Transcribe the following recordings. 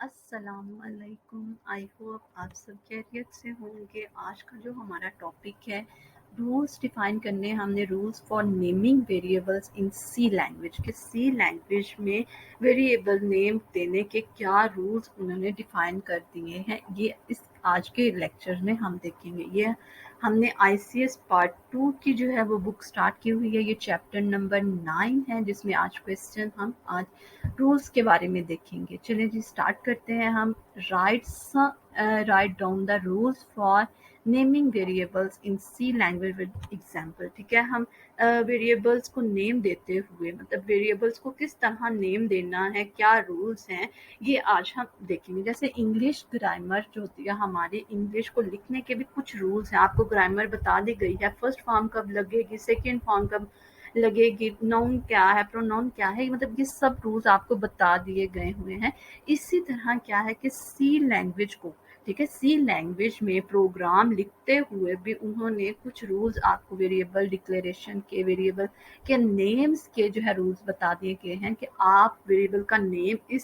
अस्सलामुअलैकुम। I hope आप सब खैरियत से होंगे। आज का जो हमारा टॉपिक है, रूल्स डिफाइन करने। हमने rules for naming variables in C language के सी लैंग्वेज में वेरिएबल नेम देने के क्या रूल्स उन्होंने डिफाइन कर दिए हैं, ये इस आज के लेक्चर में हम देखेंगे। ये हमने आईसीएस पार्ट 2 की जो है वो बुक स्टार्ट की हुई है। ये चैप्टर नंबर 9 है, जिसमें आज क्वेश्चन हम आज रूल्स के बारे में देखेंगे। चलिए जी स्टार्ट करते हैं हम। Write down the rules for naming variables in C language with example. ठीक है, हम वेरिएबल्स को नेम देते हुए, मतलब वेरिएबल्स को किस तरह नेम देना है, क्या रूल्स हैं, ये आज हम देखेंगे। जैसे इंग्लिश ग्रामर जो होती है, हमारे इंग्लिश को लिखने के भी कुछ रूल्स हैं। आपको ग्रामर बता दी गई है, फर्स्ट फॉर्म कब लगेगी, सेकेंड फॉर्म कब लगेगी, नाउन क्या है, प्रोनाउन क्या है, मतलब ये सब रूल्स आपको बता दिए गए हुए हैं। इसी तरह क्या है कि सी लैंग्वेज को, ठीक है, सी लैंग्वेज में प्रोग्राम लिखते हुए भी उन्होंने कुछ रूल्स आपको वेरिएबल डिक्लेरेशन के, वेरिएबल के नेम्स के जो है रूल्स बता दिए गए हैं कि आप वेरिएबल का नेम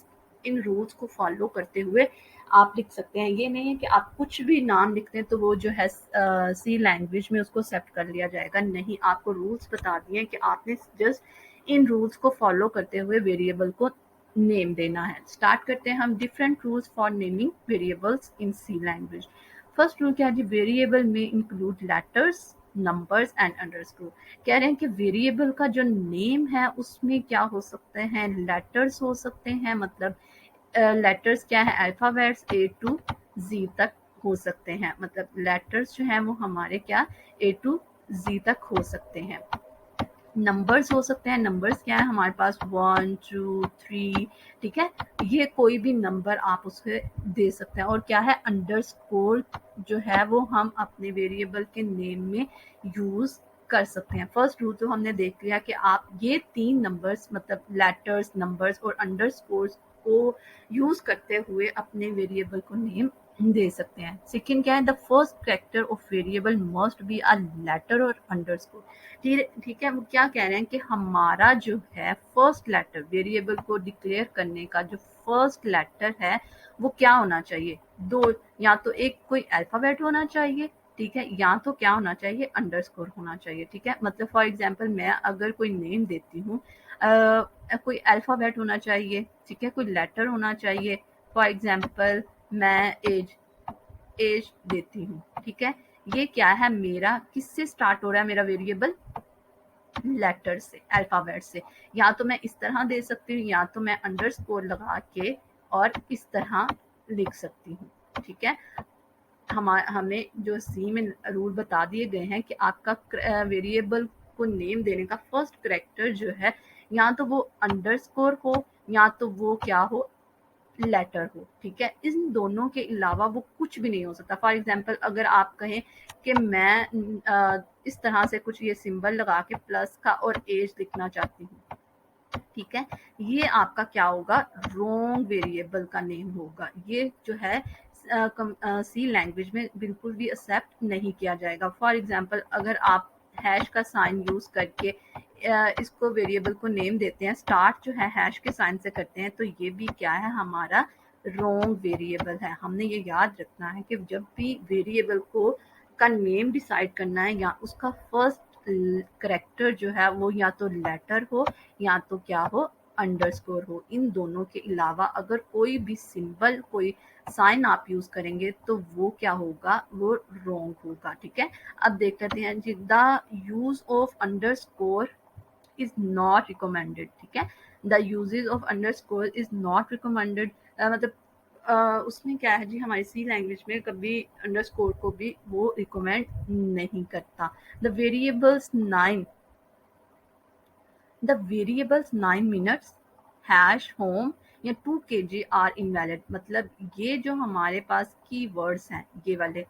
इन रूल्स को फॉलो करते हुए आप लिख सकते हैं। ये नहीं है कि आप कुछ भी नाम लिखते हैं तो वो जो है सी लैंग्वेज में उसको एक्सेप्ट कर लिया जाएगा। नहीं, आपको रूल्स बता दिए कि आपने जस्ट इन रूल्स को फॉलो करते हुए वेरिएबल को नेम देना है। स्टार्ट करते हैं हम। Different rules for naming variables in C language. First rule क्या है जी, वेरिएबल में include letters, numbers and underscore. कह रहे हैं कि वेरिएबल का जो नेम है उसमें क्या हो सकते हैं, लेटर्स हो सकते हैं, मतलब लेटर्स क्या है, अल्फ़ाबेट्स ए टू जी तक हो सकते हैं। मतलब लेटर्स जो हैं वो हमारे क्या, ए टू जी तक हो सकते हैं। नंबर्स हो सकते हैं, नंबर्स क्या है हमारे पास, 1 2 3, ठीक है, ये कोई भी नंबर आप उसके दे सकते हैं। और क्या है, अंडरस्कोर जो है वो हम अपने वेरिएबल के नेम में यूज कर सकते हैं। फर्स्ट रूल तो हमने देख लिया कि आप ये 3 नंबर्स, मतलब लेटर्स, नंबर्स और अंडरस्कोर्स को यूज करते हुए अपने वेरिएबल को नेम दे सकते हैं। सेकेंड क्या है, the first character of variable must be a letter और अंडरस्कोर। ठीक है, वो क्या कह रहे हैं कि हमारा जो है फर्स्ट लेटर, वेरिएबल को डिक्लेयर करने का जो फर्स्ट लेटर है वो क्या होना चाहिए, दो, या तो एक कोई अल्फाबेट होना चाहिए, ठीक है, या तो क्या होना चाहिए, अंडरस्कोर होना चाहिए। ठीक है, मतलब फॉर एग्जांपल मैं अगर कोई नेम देती हूँ, कोई अल्फाबेट होना चाहिए, ठीक है, कोई लेटर होना चाहिए। फॉर एग्जांपल मैं एज एज देती हूँ, ठीक है, ये क्या है, मेरा किससे स्टार्ट हो रहा है, मेरा वेरिएबल लेटर से, अल्फाबेट से। या तो मैं इस तरह दे सकती हूँ, या तो मैं अंडरस्कोर लगा के और इस तरह लिख सकती हूँ। ठीक है, हमें जो सी में रूल बता दिए गए हैं कि आपका वेरिएबल को नेम देने का फर्स्ट करेक्टर जो है, या तो वो अंडरस्कोर हो, या तो वो क्या हो, लेटर हो। ठीक है, इन दोनों के अलावा वो कुछ भी नहीं हो सकता। फॉर एग्जांपल अगर आप कहें कि मैं इस तरह से कुछ ये सिंबल लगा के प्लस का और एज लिखना चाहती हूँ, ठीक है, ये आपका क्या होगा, रॉन्ग वेरिएबल का नेम होगा। ये जो है सी लैंग्वेज में बिल्कुल भी एक्सेप्ट नहीं किया जाएगा। फॉर एग्जांपल अगर आप हैश का साइन यूज करके इसको वेरिएबल को नेम देते हैं, स्टार्ट जो है हैश के साइन से करते हैं, तो ये भी क्या है, हमारा रॉन्ग वेरिएबल है। हमने ये याद रखना है कि जब भी वेरिएबल को का नेम डिसाइड करना है, या उसका फर्स्ट करेक्टर जो है वो या तो लेटर हो, या तो क्या हो, अंडरस्कोर हो। इन दोनों के अलावा अगर कोई भी सिंबल, कोई साइन आप यूज करेंगे तो वो क्या होगा, वो रॉन्ग होगा। ठीक है, अब देख लेते हैं जी, the use of underscore is not recommended. ठीक है, the usages of underscore is not recommended, मतलब उसमें क्या है जी, हमारी सी लैंग्वेज में कभी अंडरस्कोर को भी वो रिकमेंड नहीं करता। The variables 9 the variables 9 minutes, hash, home या 2 kg आर इनवैलिड। मतलब ये जो हमारे पास कीवर्ड्स हैं, ये वाले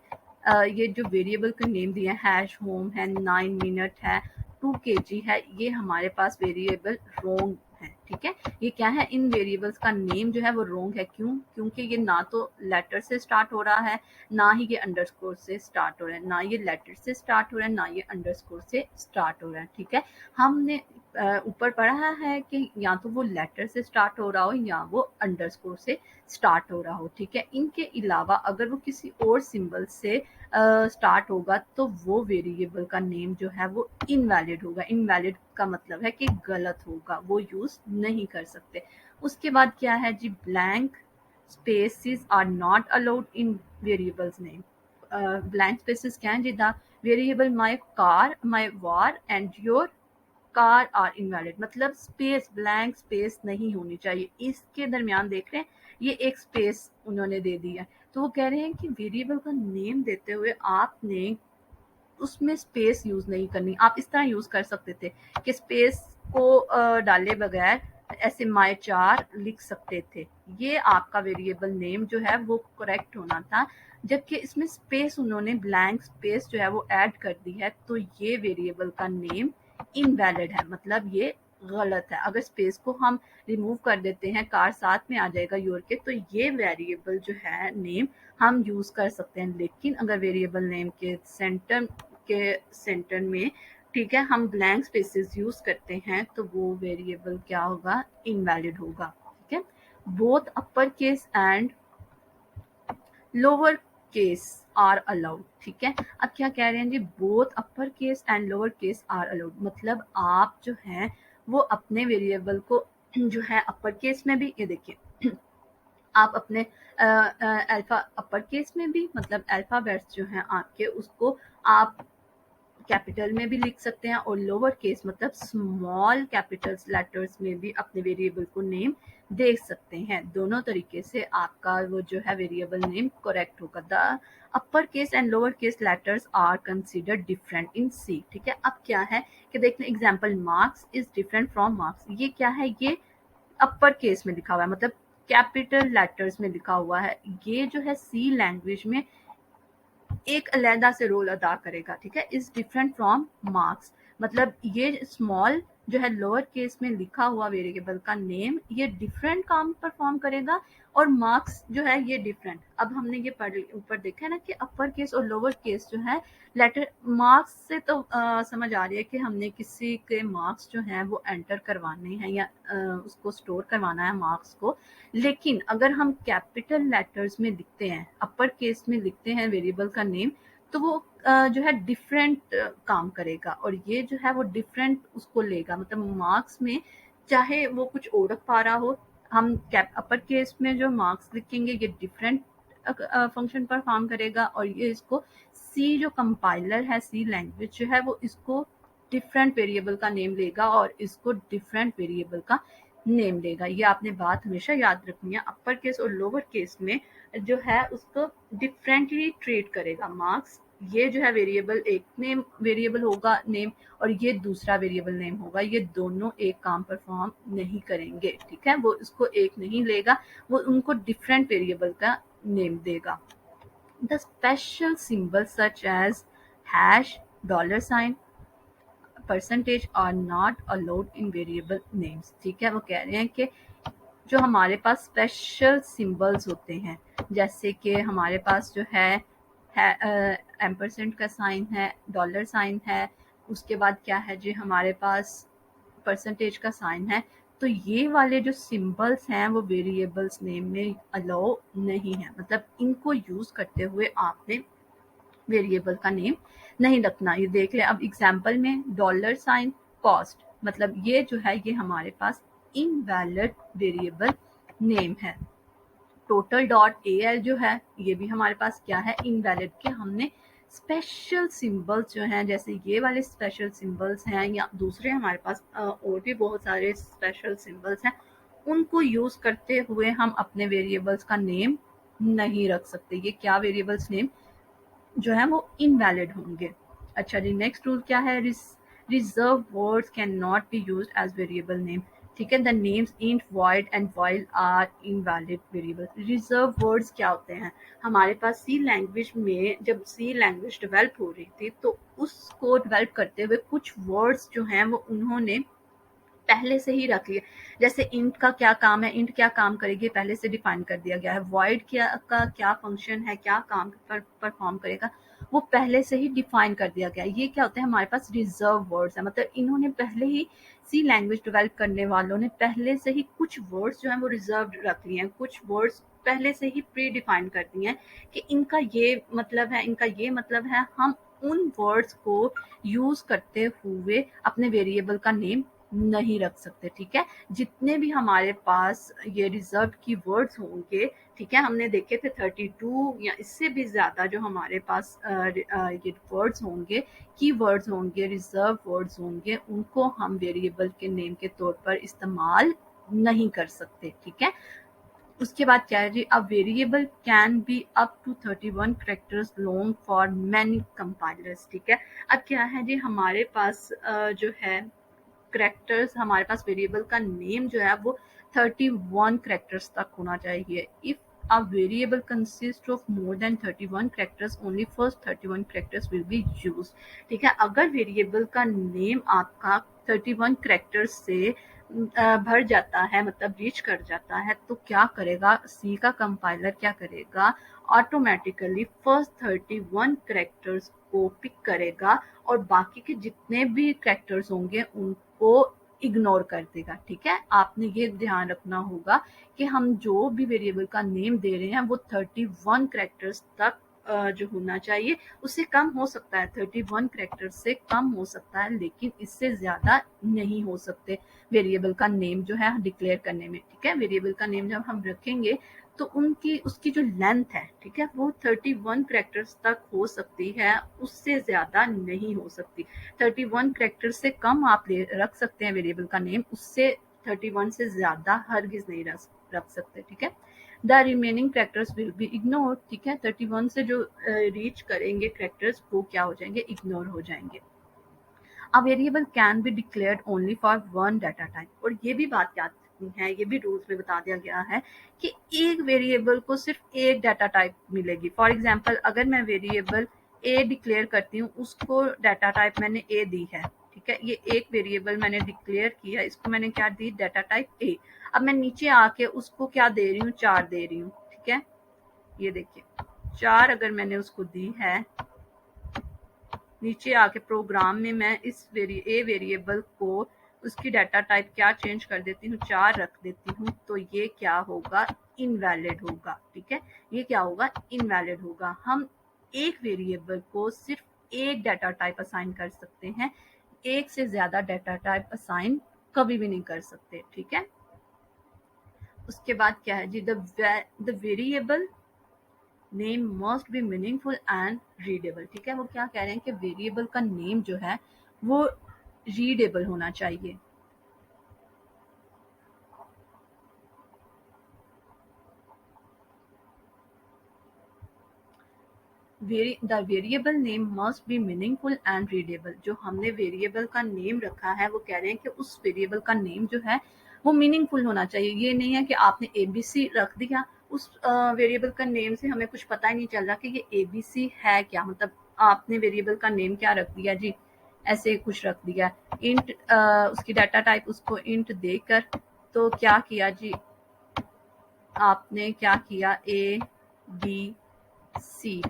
ये जो वेरिएबल का नेम दिया है, हैश, होम है, 9 मिनट है, 2 kg है, ये हमारे पास वेरिएबल रोंग है। ठीक है, ये क्या है, इन वेरिएबल्स का नेम जो है वो रोंग है। क्यों? क्योंकि ये ना तो लेटर से स्टार्ट हो रहा है, ना ही ये अंडरस्कोर से स्टार्ट हो रहा है, ना ये लेटर से स्टार्ट हो रहा है, ना ये अंडरस्कोर से स्टार्ट हो रहा है। ठीक है, हमने ऊपर पढ़ा है कि या तो वो लेटर से स्टार्ट हो रहा हो या वो अंडरस्कोर से स्टार्ट हो रहा हो, ठीक है। इनके अलावा अगर वो किसी और सिंबल से स्टार्ट होगा तो वो वेरिएबल का नेम जो है वो इनवैलिड होगा। इनवैलिड का मतलब है कि गलत होगा, वो यूज नहीं कर सकते। उसके बाद क्या है जी, blank spaces are not allowed in variables name. Blank spaces क्या है जी, the variable my car, my war and your car are invalid, मतलब स्पेस, ब्लैंक स्पेस नहीं होनी चाहिए। इसके दरमियान देख रहे हैं ये एक स्पेस उन्होंने दे दी है, तो वो कह रहे हैं कि वेरिएबल का नेम देते हुए आपने उसमें स्पेस यूज नहीं करनी। आप इस तरह यूज कर सकते थे कि स्पेस को डाले बगैर ऐसे माय चार लिख सकते थे, ये आपका वेरिएबल नेम जो है वो करेक्ट होना था। जबकि इसमें स्पेस, उन्होंने ब्लैंक स्पेस जो है वो ऐड कर दी है, तो ये वेरिएबल का नेम इनवैलिड है, मतलब ये गलत है। अगर स्पेस को हम रिमूव कर देते हैं, कार साथ में आ जाएगा योर के, तो ये वेरिएबल जो है नेम हम यूज कर सकते हैं। लेकिन अगर वेरिएबल नेम के सेंटर में, ठीक है, हम ब्लैंक स्पेसेस यूज करते हैं तो वो वेरिएबल क्या होगा, इनवैलिड होगा, ठीक है। Both upper case and lower case are allowed, ठीक है। अब क्या कह रहे हैं जी, both upper case and lower case are allowed, मतलब आप जो है वो अपने वेरिएबल को जो है अपर केस में भी, ये देखिए आप अपने अल्फा अपर केस में भी, मतलब अल्फाबेट्स जो हैं आपके, उसको आप कैपिटल में भी लिख सकते हैं, और लोअर केस मतलब स्मॉल कैपिटल्स लेटर्स में भी अपने वेरिएबल को नेम दे सकते हैं। दोनों तरीके से आपका वो जो है वेरिएबल नेम करेक्ट होगा। The upper case and lower case letters are considered different in C, ठीक है। अब क्या है कि देखने example, marks is different from marks, ये क्या है, ये अपर केस में लिखा हुआ है, मतलब कैपिटल लेटर्स में लिखा हुआ है। ये जो है सी लैंग्वेज में एक अलहदा से रोल अदा करेगा, ठीक है। इज डिफरेंट फ्रॉम मार्क्स, मतलब ये स्मॉल जो है लोअर केस में लिखा हुआ वेरिएबल का नेम ये डिफरेंट काम परफॉर्म करेगा, और मार्क्स जो है ये डिफरेंट। अब हमने ये ऊपर देखा है ना कि अपर केस और लोअर केस जो है लेटर, मार्क्स से तो समझ आ रही है कि हमने किसी के मार्क्स जो हैं वो एंटर करवाने हैं या उसको स्टोर करवाना है मार्क्स को। लेकिन अगर हम कैपिटल लेटर्स में लिखते हैं, अपर केस में लिखते हैं वेरिएबल का नेम, तो वो जो है डिफरेंट काम करेगा, और ये जो है वो डिफरेंट उसको लेगा। मतलब मार्क्स में चाहे वो कुछ और पा रहा हो, हम कैप अपर केस में जो मार्क्स लिखेंगे ये डिफरेंट फंक्शन परफॉर्म करेगा, और ये इसको सी जो कंपाइलर है, सी लैंग्वेज जो है वो इसको डिफरेंट वेरिएबल का नेम लेगा और इसको डिफरेंट वेरिएबल का नेम लेगा। ये आपने बात हमेशा याद रखनी है। अपर केस और लोअर केस में जो है उसको डिफरेंटली ट्रीट करेगा मार्क्स। ये जो है वेरिएबल एक नेम वेरिएबल होगा नेम, और ये दूसरा वेरिएबल नेम होगा, ये दोनों एक काम परफॉर्म नहीं करेंगे, ठीक है। वो इसको एक नहीं लेगा, वो उनको डिफरेंट वेरिएबल का नेम देगा। The special symbol such as hash, dollar sign, percentage are not allowed in variable names, ठीक है। वो कह रहे हैं कि जो हमारे पास स्पेशल सिंबल्स होते हैं, जैसे कि हमारे पास जो है एम्परसेंट का साइन है, डॉलर साइन है, उसके बाद क्या है जी हमारे पास परसेंटेज का साइन है, तो ये वाले जो सिंबल्स हैं वो वेरिएबल्स नेम में अलाउ नहीं है। मतलब इनको यूज करते हुए आपने वेरिएबल का नेम नहीं रखना। ये देख ले अब एग्जाम्पल में, डॉलर साइन कॉस्ट, मतलब ये जो है ये हमारे पास इनवैलिड वेरिएबल नेम है। टोटल डॉट एल जो है ये भी हमारे पास क्या है, इनवैलिड, के हमने स्पेशल सिंबल्स जो हैं, जैसे ये वाले स्पेशल सिंबल्स हैं या दूसरे हमारे पास और भी बहुत सारे स्पेशल सिंबल्स हैं, उनको यूज करते हुए हम अपने वेरिएबल्स का नेम नहीं रख सकते। ये क्या वेरिएबल्स नेम जो है वो इनवैलिड होंगे। अच्छा जी, नेक्स्ट रूल क्या है, reserve words cannot be used as variable name, ठीक है। The names int, void and while are invalid variable. Reserve words क्या होते हैं, हमारे पास सी लैंग्वेज में जब सी लैंग्वेज डेवलप हो रही थी तो उसको डेवलप करते हुए कुछ वर्ड्स जो हैं वो उन्होंने पहले से ही रख लिया। जैसे इंट का क्या काम है, इंट क्या काम करेगी, पहले से डिफाइन कर दिया गया है। वॉइड क्या का क्या फंक्शन है, क्या काम पर परफॉर्म करेगा, वो पहले से ही डिफाइन कर दिया गया है। ये क्या होता है, हमारे पास रिजर्व वर्ड्स है, मतलब इन्होंने पहले ही, सी लैंग्वेज डेवलप करने वालों ने पहले से ही कुछ वर्ड्स जो हैं वो रिजर्व रख लिए हैं, कुछ वर्ड्स पहले से ही प्री डिफाइन कर दिए हैं कि इनका ये मतलब है, इनका ये मतलब है। हम उन वर्ड्स को यूज करते हुए अपने वेरिएबल का नेम नहीं रख सकते, ठीक है। जितने भी हमारे पास ये रिजर्व की वर्ड्स होंगे, ठीक है, हमने देखे थे 32 या इससे भी ज्यादा जो हमारे पास ये वर्ड्स होंगे, की वर्ड्स होंगे, रिजर्व वर्ड्स होंगे, उनको हम वेरिएबल के नेम के तौर पर इस्तेमाल नहीं कर सकते, ठीक है। उसके बाद क्या है जी, a variable can be up to 31 characters long for many compilers, ठीक है। अब क्या है जी, हमारे पास जो है करेक्टर्स, हमारे पास वेरिएबल का नेम जो है वो 31 करेक्टर्स तक होना चाहिए। If a variable consists of more than 31 characters, only first 31 characters will be used, ठीक है। अगर वेरिएबल का नेम आपका 31 करेक्टर्स से भर जाता है, मतलब रीच कर जाता है, तो क्या करेगा सी का कंपाइलर, क्या करेगा, ऑटोमेटिकली फर्स्ट 31 करेक्टर्स को पिक करेगा और बाकी के जितने भी करेक्टर्स होंगे उनको इग्नोर कर देगा, ठीक है। आपने ये ध्यान रखना होगा कि हम जो भी वेरिएबल का नेम दे रहे हैं वो 31 करेक्टर्स तक जो होना चाहिए। उससे कम हो सकता है, 31 करेक्टर्स से कम हो सकता है, लेकिन इससे ज्यादा नहीं हो सकते वेरिएबल का नेम जो है डिक्लेयर करने में, ठीक है। वेरिएबल का नेम जब हम रखेंगे तो उनकी उसकी जो लेंथ है, ठीक है, वो 31 करेक्टर्स तक हो सकती है, उससे ज्यादा नहीं हो सकती। 31 करेक्टर से कम आप रख सकते हैं वेरिएबल का नेम, उससे 31 से ज्यादा हरगिज नहीं रख सकते, ठीक है। The remaining characters will be ignore, ठीक है। 31 से जो रीच करेंगे करेक्टर्स वो क्या हो जाएंगे, इग्नोर हो जाएंगे। A variable can be declared only for one data type, और ये भी बात याद रखनी है, ये भी रूल्स में बता दिया गया है कि एक वेरिएबल को सिर्फ एक डाटा टाइप मिलेगी। फॉर एग्जांपल, अगर मैं वेरिएबल ए डिक्लेयर करती हूँ, उसको डाटा टाइप मैंने ए दी है, ठीक है। ये एक वेरिएबल मैंने डिक्लेयर किया, इसको मैंने क्या दी, डाटा टाइप ए। अब मैं नीचे आके उसको क्या दे रही हूँ, 4 दे रही हूँ, ठीक है। ये देखिए 4 अगर मैंने उसको दी है, नीचे आके प्रोग्राम में मैं इस ए वेरिएबल को उसकी डाटा टाइप क्या चेंज कर देती हूँ, 4 रख देती हूँ, तो ये क्या होगा, इनवैलिड होगा, ठीक है। ये क्या होगा, इनवैलिड होगा। हम एक वेरिएबल को सिर्फ एक डाटा टाइप असाइन कर सकते हैं, एक से ज्यादा डाटा टाइप असाइन कभी भी नहीं कर सकते, ठीक है। उसके बाद क्या है जी, the variable name must be meaningful and readable, ठीक है। वो क्या कह रहे हैं कि वेरिएबल का नेम जो है वो रीडेबल होना चाहिए। The variable name must be meaningful and readable. जो हमने वेरिएबल का नेम रखा है वो कह रहे हैं कि उस वेरिएबल का नेम जो है वो मीनिंगफुल होना चाहिए। ये नहीं है कि आपने एबीसी रख दिया, उस वेरिएबल का नेम से हमें कुछ पता ही नहीं चल रहा कि ये एबीसी है क्या, मतलब आपने वेरिएबल का नेम क्या रख दिया जी, ऐसे कुछ रख दिया इंट, उसकी डाटा टाइप उसको इंट देकर, तो क्या किया जी, आपने क्या किया, ए बी सी,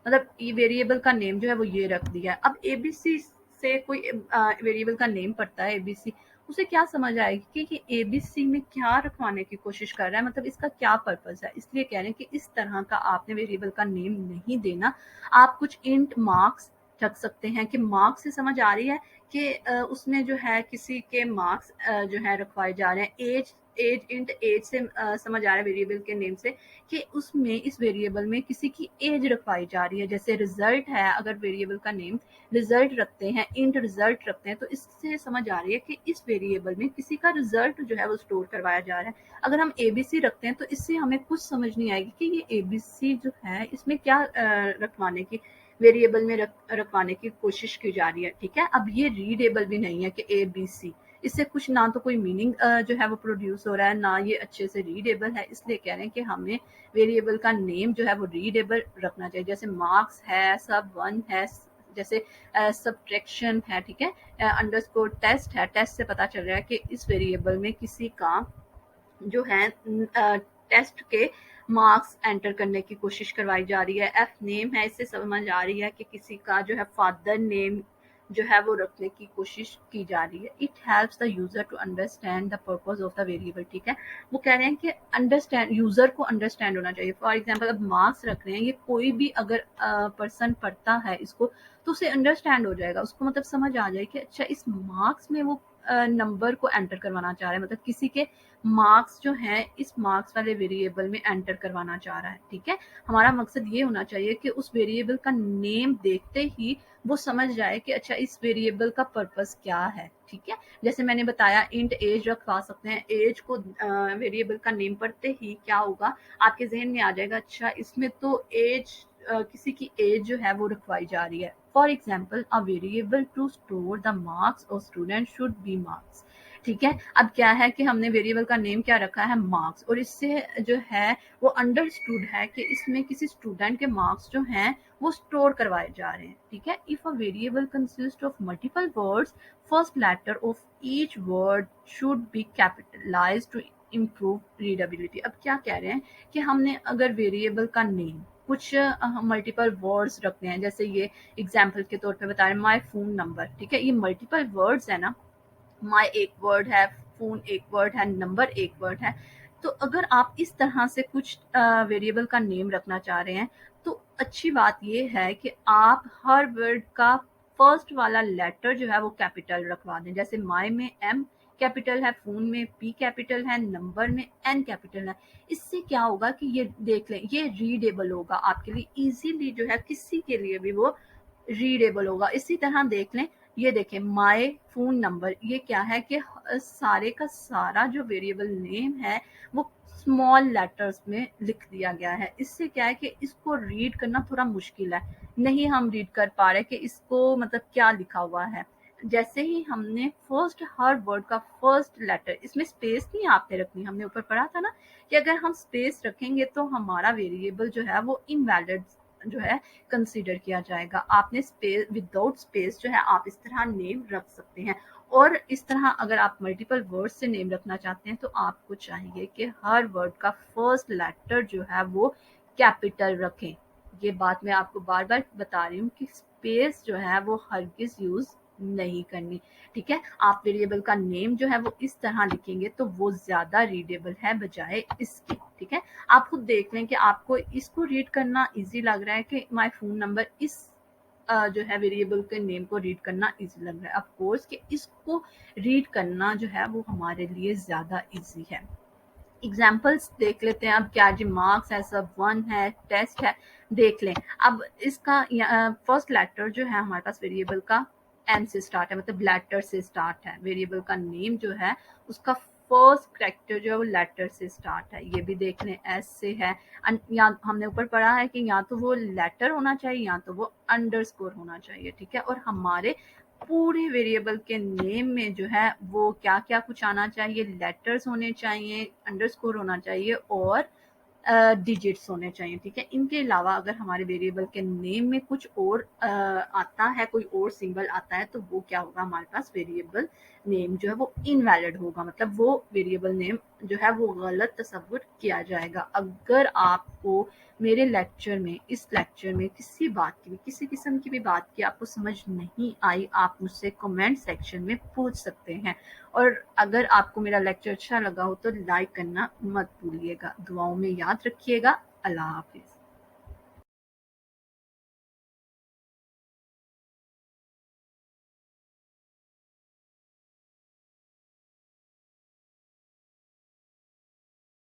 मतलब ये वेरिएबल का नेम जो है वो ये रख दिया। अब एबीसी से कोई वेरिएबल का नेम पड़ता है एबीसी, उसे क्या समझ आएगी कि एबीसी में क्या रखवाने की कोशिश कर रहा है, मतलब इसका क्या पर्पस है। इसलिए कह रहे हैं कि इस तरह का आपने वेरिएबल का नेम नहीं देना। आप कुछ इंट मार्क्स रख सकते हैं कि मार्क्स से समझ आ रही है कि उसमें जो है किसी के मार्क्स जो है रखवाए जा रहे हैं। एज एज इंट एज से समझ आ रहा है वेरिएबल के नेम से कि उसमें इस वेरिएबल में किसी की एज रखवाई जा रही है। जैसे रिजल्ट है, अगर वेरिएबल का नेम रिजल्ट रखते हैं, इंट रिजल्ट रखते हैं, तो इससे समझ आ रही है कि इस वेरिएबल में किसी का रिजल्ट जो है वो स्टोर करवाया जा रहा है। अगर हम एबीसी रखते हैं तो इससे हमें कुछ समझ नहीं आएगी कि ये एबीसी जो है इसमें क्या रखवाने की, वेरिएबल में रखवाने की कोशिश की जा रही है, ठीक है। अब ये रीडेबल भी नहीं है कि ए बी सी, इससे कुछ ना तो कोई मीनिंग जो है वो प्रोड्यूस हो रहा है, ना ये अच्छे से रीडेबल है। इसलिए कह रहे हैं कि हमें वेरिएबल का नेम जो है वो रीडेबल रखना चाहिए। जैसे मार्क्स है, सब वन है, जैसे सब्ट्रैक्शन है, ठीक है, अंडरस्कोर टेस्ट है, टेस्ट से पता चल रहा है कि इस वेरिएबल में किसी का जो है टेस्ट के मार्क्स एंटर करने की कोशिश करवाई जा रही है। एफ नेम है, इससे समझ आ रही है कि किसी का जो है फादर नेम जो है वो रखने की कोशिश की जा रही है। It helps the user to understand the purpose of the variable, ठीक है। वो कह रहे हैं कि अंडरस्टैंड, यूजर को अंडरस्टैंड होना चाहिए। फॉर एग्जाम्पल अब मार्क्स रख रहे हैं, ये कोई भी अगर पर्सन पढ़ता है इसको तो उसे अंडरस्टैंड हो जाएगा, उसको मतलब समझ आ जाए कि अच्छा इस मार्क्स में वो नंबर को एंटर करवाना चाह रहा है, मतलब किसी के मार्क्स जो हैं इस मार्क्स वाले वेरिएबल में एंटर करवाना चाह रहा है, ठीक है। हमारा मकसद ये होना चाहिए कि उस वेरिएबल का नेम देखते ही वो समझ जाए कि अच्छा इस वेरिएबल का पर्पस क्या है, ठीक है। जैसे मैंने बताया इंट एज रखवा सकते हैं, एज को वेरिएबल का नेम पढ़ते ही क्या होगा, आपके जहन में आ जाएगा अच्छा इसमें तो एज किसी की एज जो है वो रखवाई जा रही है। For example a variable to store the marks of student should be marks, ठीक है। अब क्या है कि हमने वेरिएबल का नेम क्या रखा है, मार्क्स, और इससे जो है वो अंडरस्टूड है कि इसमें किसी स्टूडेंट के मार्क्स जो हैं वो स्टोर करवाए जा रहे हैं, ठीक है। If a variable consist of multiple words, first letter of each word should be capitalized to improve readability. अब क्या कह रहे हैं कि हमने अगर वेरिएबल का नेम कुछ मल्टीपल वर्ड्स रखते हैं, जैसे ये एग्जाम्पल के तौर पे बता रहे हैं माई फोन नंबर, ठीक है। ये मल्टीपल वर्ड्स है ना, माई एक वर्ड है, फोन एक वर्ड है, नंबर एक वर्ड है। तो अगर आप इस तरह से कुछ वेरिएबल का नेम रखना चाह रहे हैं तो अच्छी बात ये है कि आप हर वर्ड का फर्स्ट वाला लेटर जो है वो कैपिटल रखवा दें। जैसे माई में एम कैपिटल है, फोन में पी कैपिटल है, नंबर में एन कैपिटल है। इससे क्या होगा कि ये देख लें, ये रीडेबल होगा आपके लिए, इजीली जो है किसी के लिए भी वो रीडेबल होगा। इसी तरह देख लें, ये देखें माय फोन नंबर, ये क्या है कि सारे का सारा जो वेरिएबल नेम है वो स्मॉल लेटर्स में लिख दिया गया है। इससे क्या है कि इसको रीड करना थोड़ा मुश्किल है, नहीं हम रीड कर पा रहे कि इसको मतलब क्या लिखा हुआ है। जैसे ही हमने फर्स्ट हर वर्ड का फर्स्ट लेटर, इसमें स्पेस नहीं आपने रखनी, हमने ऊपर पढ़ा था ना कि अगर हम स्पेस रखेंगे तो हमारा वेरिएबल जो है वो इनवैलिड जो है कंसीडर किया जाएगा। आपने स्पेस, विदाउट स्पेस जो है आप इस तरह नेम रख सकते हैं। और इस तरह अगर आप मल्टीपल वर्ड से नेम रखना चाहते हैं तो आपको चाहिए कि हर वर्ड का फर्स्ट लेटर जो है वो कैपिटल रखें। ये बात मैं आपको बार बार बता रही हूँ कि स्पेस जो है वो हरगिज यूज नहीं करनी, ठीक है। आप वेरिएबल का नेम जो है वो इस तरह लिखेंगे तो वो ज्यादा रीडेबल है बजाय इसके, ठीक है। आप खुद देख लें कि आपको इसको रीड करना इजी लग रहा है कि माय फोन नंबर, इस जो है वेरिएबल के नेम को रीड करना इजी लग रहा है। ऑफ कोर्स कि इसको रीड करना जो है वो हमारे लिए ज्यादा इजी है। एग्जाम्पल्स देख लेते हैं। अब क्या जी मार्क्स है, सब वन है, टेस्ट है, देख लें। अब इसका फर्स्ट लेटर जो है हमारे पास वेरिएबल का एन से स्टार्ट है, मतलब लेटर से स्टार्ट है। वेरिएबल का नेम जो है उसका फर्स्ट करेक्टर जो है वो लेटर से स्टार्ट है, ये भी देख लें एस से है। या हमने ऊपर पढ़ा है कि या तो वो लेटर होना चाहिए या तो वो अंडरस्कोर होना चाहिए, ठीक है। और हमारे पूरे वेरिएबल के नेम में जो है वो क्या क्या कुछ आना चाहिए, लेटर्स होने चाहिए, अंडरस्कोर होना चाहिए और डिजिट्स होने चाहिए, ठीक है। इनके अलावा अगर हमारे वेरिएबल के नेम में कुछ और आता है, कोई और सिंबल आता है तो वो क्या होगा, हमारे पास वेरिएबल नेम जो है वो इनवैलिड होगा, मतलब वो वेरिएबल नेम जो है वो गलत तस्वुर किया जाएगा। अगर आपको मेरे लेक्चर में, इस लेक्चर में किसी बात की भी, किसी किस्म की भी बात की आपको समझ नहीं आई, आप मुझसे कमेंट सेक्शन में पूछ सकते हैं। और अगर आपको मेरा लेक्चर अच्छा लगा हो तो लाइक करना मत भूलिएगा। दुआओं में याद रखिएगा। अल्लाह हाफिज।